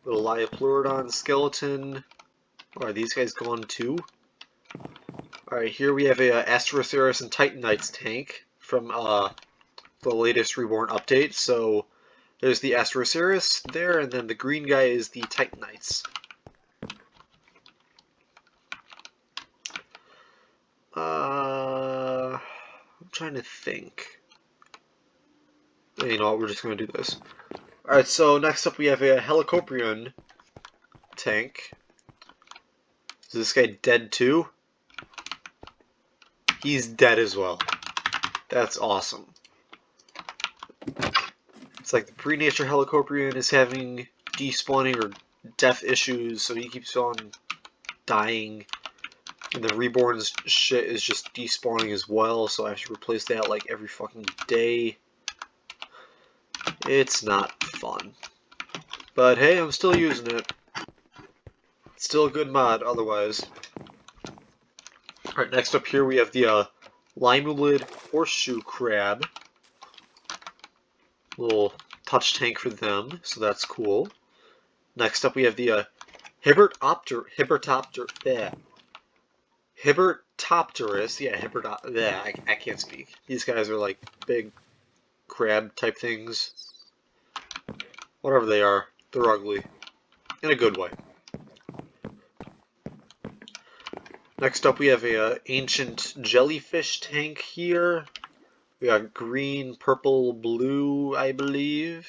Little Liapleurodon skeleton. Are these guys gone too? Alright, here we have a Asteroceros and Titanites tank from the latest Reborn update. So there's the Asteroceros there, and then the green guy is the Titanites. I'm trying to think. You know what, we're just going to do this. Alright, so next up we have a Helicoprion tank. Is this guy dead too? He's dead as well. That's awesome. It's like the pre-nature Helicoprion is having despawning or death issues, so he keeps on dying. And the Reborn's shit is just despawning as well, so I have to replace that like every fucking day. It's not fun. But hey, I'm still using it. It's still a good mod otherwise. Alright, next up here we have the Limulid Horseshoe Crab. Little touch tank for them, so that's cool. Next up we have the Hibertopter Hippopterus. Yeah, yeah, I can't speak. These guys are like big crab type things. Whatever they are, they're ugly. In a good way. Next up, we have a ancient jellyfish tank here. We got green, purple, blue, I believe.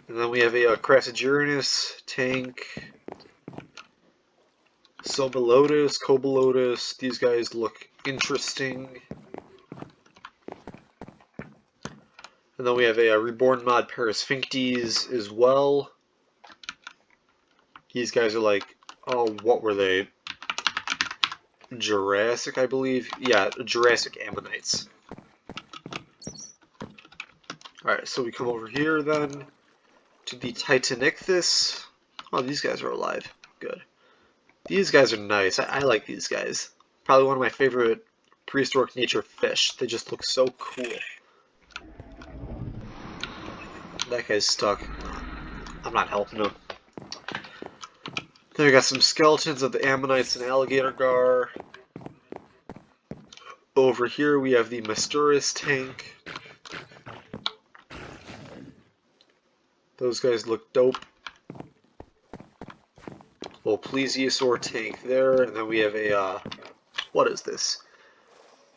And then we have a Crassiduranus tank. Sobilotus, Cobilotus. These guys look interesting. And then we have a Reborn mod Parasphinctes as well. These guys are like, oh, what were they? Jurassic, I believe. Yeah, Jurassic ammonites. Alright, so we come over here then to the Titanichthys. Oh, these guys are alive. Good. These guys are nice. I like these guys. Probably one of my favorite prehistoric nature fish. They just look so cool. That guy's stuck. I'm not helping him. Then we got some skeletons of the ammonites and alligator gar. Over here we have the Mysturus tank. Those guys look dope. Little plesiosaur tank there, and then we have a, what is this?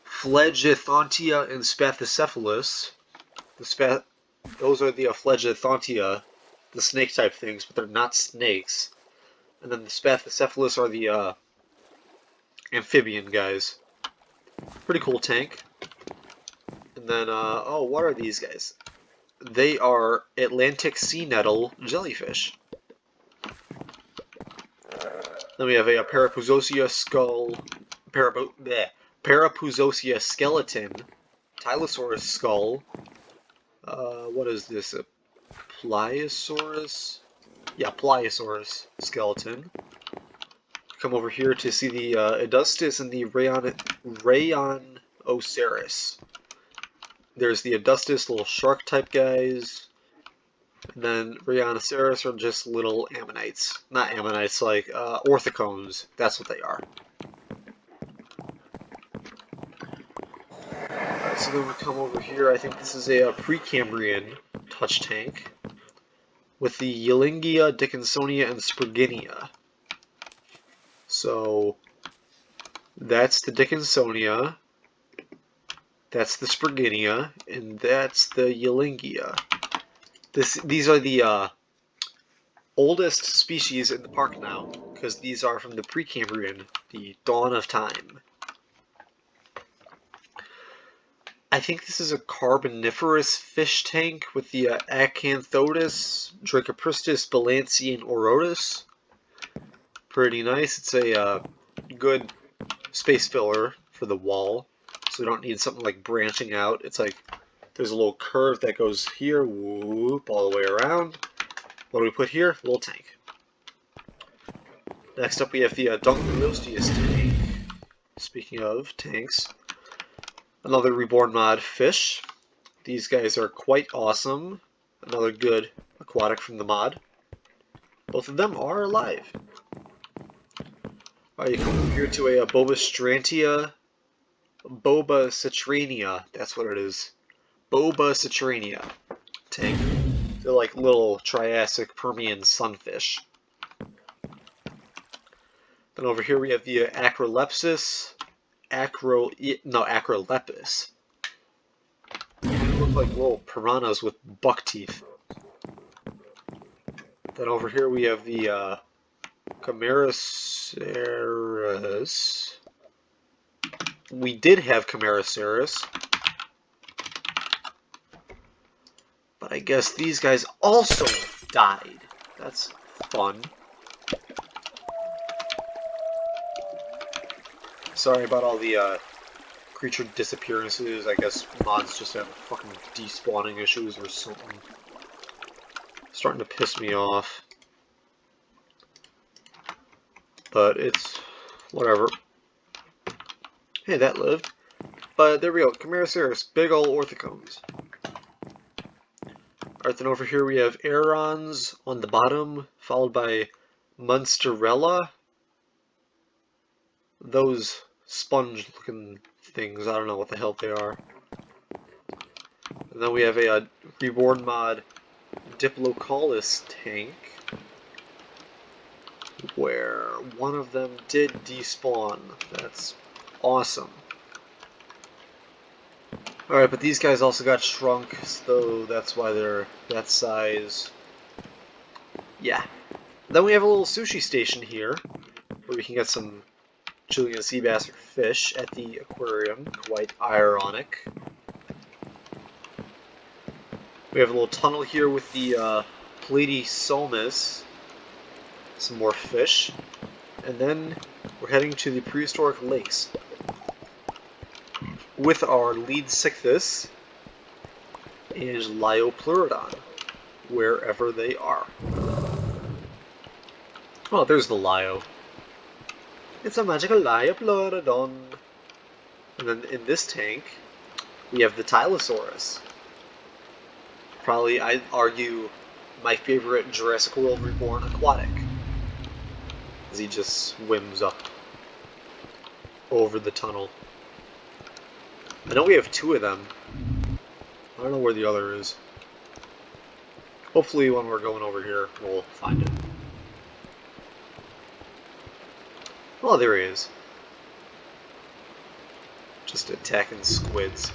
Phlegethontia and Spathocephalus. Those are the Phlegethontia, the snake type things, but they're not snakes. And then the Spathocephalus are the amphibian guys. Pretty cool tank. And then, oh, what are these guys? They are Atlantic sea nettle jellyfish. Then we have a Parapuzosia skull, Parapuzosia skeleton, Tylosaurus skull. What is this? A Pliosaurus? Yeah, Pliosaurus skeleton. Come over here to see the Adustus and the Rayonoceros. There's the Adustus, little shark type guys. And then Rayonoceros are just little ammonites. Not ammonites, like orthocones. That's what they are. Alright, so then we come over here. I think this is a Precambrian touch tank with the Yellingia, Dickinsonia, and Sperginia. So that's the Dickinsonia, that's the Sperginia, and that's the Yellingia. These are the oldest species in the park now, because these are from the Precambrian, the dawn of time. I think this is a carboniferous fish tank with the Acanthotis, Dracopristis, Balanci, and Orotus. Pretty nice. It's a good space filler for the wall, so we don't need something like branching out. It's like there's a little curve that goes here, whoop, all the way around. What do we put here? A little tank. Next up we have the Dunkleosteus tank. Speaking of tanks, another Reborn mod fish. These guys are quite awesome. Another good aquatic from the mod. Both of them are alive. Alright, you come over here to a Bobacitrania, that's what it is. Bobacitrania tank. They're like little Triassic Permian sunfish. Then over here we have the Acrolepsis, Acrolepis. They look like little piranhas with buck teeth. Then over here we have the Camarasaurus. We did have Camarasaurus, but I guess these guys also died. That's fun. Sorry about all the creature disappearances. I guess mods just have fucking despawning issues or something. Starting to piss me off. But it's whatever. Hey, that lived. But there we go. Camarasaurus, big ol' orthocones. Alright, then over here we have Aerons on the bottom, followed by Monsterella. those sponge-looking things. I don't know what the hell they are. And then we have a Reborn mod Diplocalus tank, where one of them did despawn. That's awesome. Alright, but these guys also got shrunk, so that's why they're that size. Yeah. Then we have a little sushi station here, where we can get some Chilean sea bass or fish at the aquarium. Quite ironic. We have a little tunnel here with the Platysomus. Some more fish. And then we're heading to the prehistoric lakes with our Leadsichthys and Liopleurodon, wherever they are. Oh, there's the Lio. It's a magical Liopleurodon. And then in this tank, we have the Tylosaurus. Probably, I'd argue, my favorite Jurassic World Reborn Aquatic. As he just swims up over the tunnel. I know we have two of them. I don't know where the other is. Hopefully when we're going over here, we'll find it. Oh, there he is. Just attacking squids.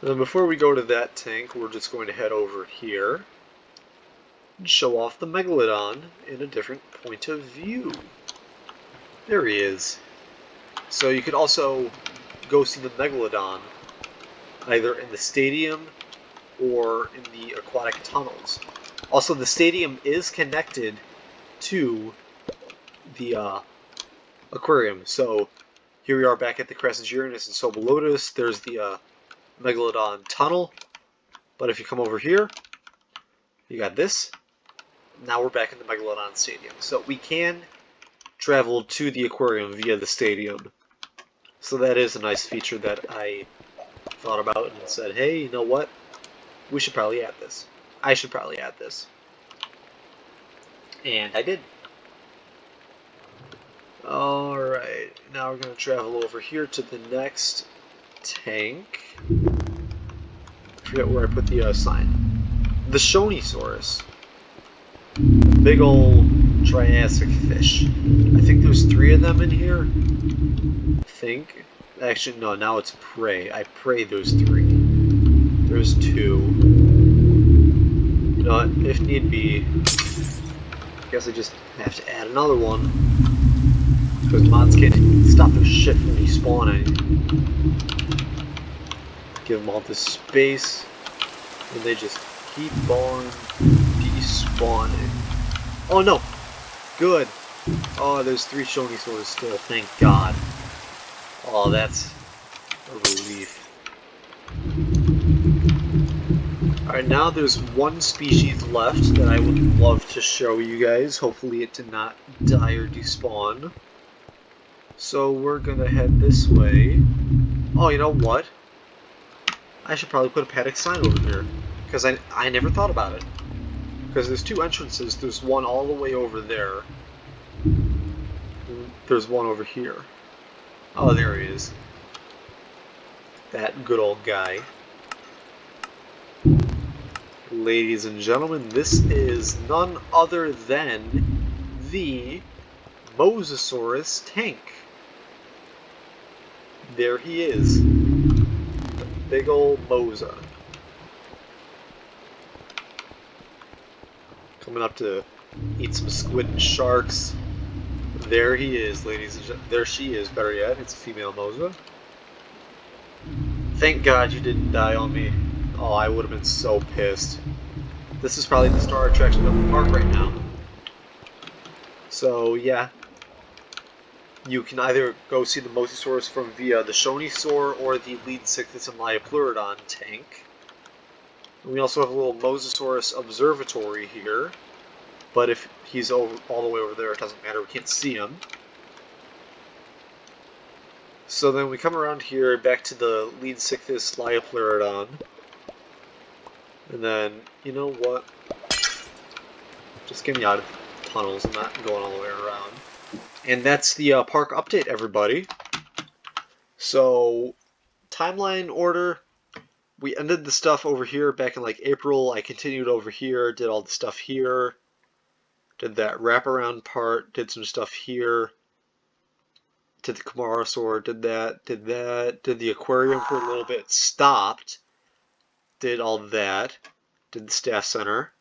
And then before we go to that tank, we're just going to head over here and show off the Megalodon in a different point of view. There he is. So you could also go see the Megalodon either in the stadium or in the aquatic tunnels. Also, the stadium is connected to the aquarium. So here we are back at the Crescent Uranus and Sobolodus. There's the Megalodon tunnel. But if you come over here, you got this. Now we're back in the Megalodon Stadium. So we can travel to the aquarium via the stadium. So that is a nice feature that I thought about and said, hey, you know what? We should probably add this. I should probably add this. And I did. Alright, now we're going to travel over here to the next tank. I forget where I put the sign. The Shonisaurus. Big ol' Triassic fish. I think there's 3 of them in here. I think. Actually, no, now it's prey. I pray there's 3. There's 2. You know what, if need be, I guess I just have to add another one. Because mods can't stop their shit from despawning. Give them all this space, and they just keep on despawning. Oh no! Good! Oh, there's 3 Shonisaurs still, thank God. Oh, that's a relief. Alright, now there's 1 species left that I would love to show you guys. Hopefully it did not die or despawn. So we're gonna head this way. Oh, you know what? I should probably put a paddock sign over here. Because I never thought about it. Because there's 2 entrances. There's one all the way over there. There's one over here. Oh, there he is. That good old guy. Ladies and gentlemen, this is none other than the Mosasaurus tank. There he is. The big old Mosa. Coming up to eat some squid and sharks. There he is, ladies and gentlemen. There she is, better yet. It's a female Mosa. Thank God you didn't die on me. Oh, I would have been so pissed. This is probably the star attraction of the park right now. So, yeah. You can either go see the Mosasaurus from via the Shonisaur or the Leadsichthys and Liopleurodon tank. And we also have a little Mosasaurus observatory here. But if he's all the way over there, it doesn't matter. We can't see him. So then we come around here back to the Leadsichthys Liopleurodon. And then, you know what? Just get me out of the tunnels. I'm not going all the way around. And that's the park update, everybody. So, timeline order, we ended the stuff over here back in like April. I continued over here, did all the stuff here, did that wraparound part, did some stuff here, did the Camarasaur, did that, did the aquarium for a little bit, stopped, did all that, did the staff center.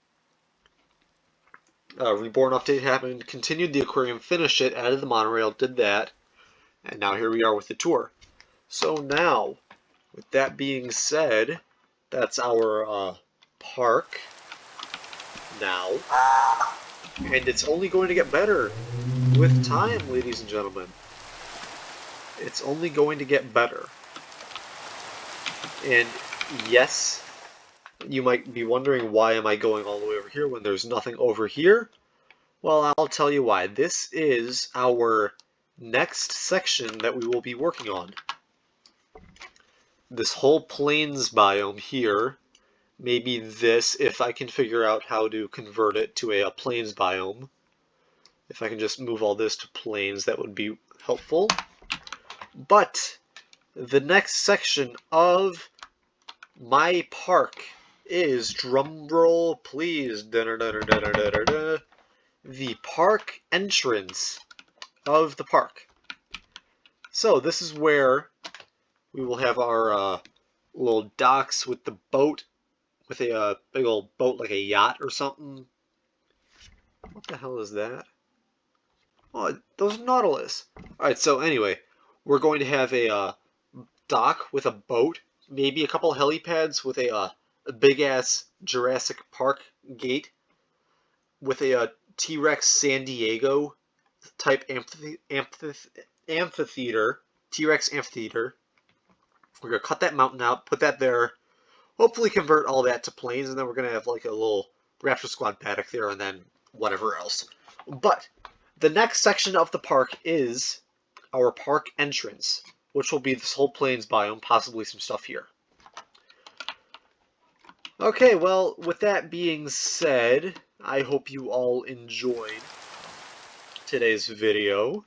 Reborn update happened, continued the aquarium, finished it, added the monorail, did that, and now here we are with the tour. So now, with that being said, that's our park now, and it's only going to get better with time, ladies and gentlemen. It's only going to get better. And yes, you might be wondering, why am I going all the way over here when there's nothing over here? Well, I'll tell you why. This is our next section that we will be working on. This whole plains biome here, maybe this, if I can figure out how to convert it to a plains biome. If I can just move all this to plains, that would be helpful. But the next section of my park is, drumroll please, the park entrance of the park. So this is where we will have our little docks with the boat, with a big old boat like a yacht or something. What the hell is that? Oh, those are Nautilus. Alright, so anyway, we're going to have a dock with a boat, maybe a couple helipads with a big-ass Jurassic Park gate, with a T-Rex San Diego type amphitheater, T-Rex amphitheater. We're going to cut that mountain out, put that there, hopefully convert all that to plains, and then we're going to have like a little Raptor Squad paddock there, and then whatever else. But the next section of the park is our park entrance, which will be this whole plains biome, possibly some stuff here. Okay, well, with that being said, I hope you all enjoyed today's video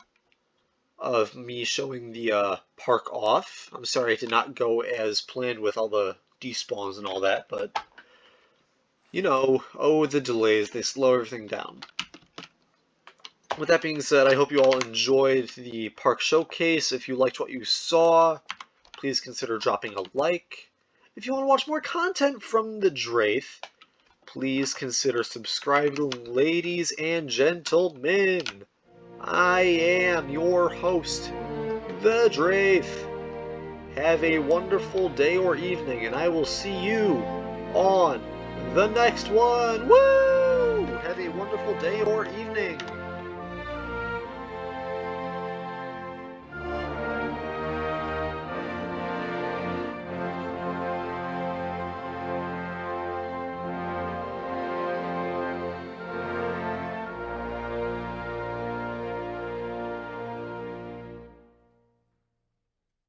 of me showing the park off. I'm sorry it did not go as planned with all the despawns and all that, but, you know, oh, the delays, they slow everything down. With that being said, I hope you all enjoyed the park showcase. If you liked what you saw, please consider dropping a like. If you want to watch more content from the Draith, please consider subscribing, ladies and gentlemen. I am your host, the Draith. Have a wonderful day or evening, and I will see you on the next one. Woo! Have a wonderful day or evening.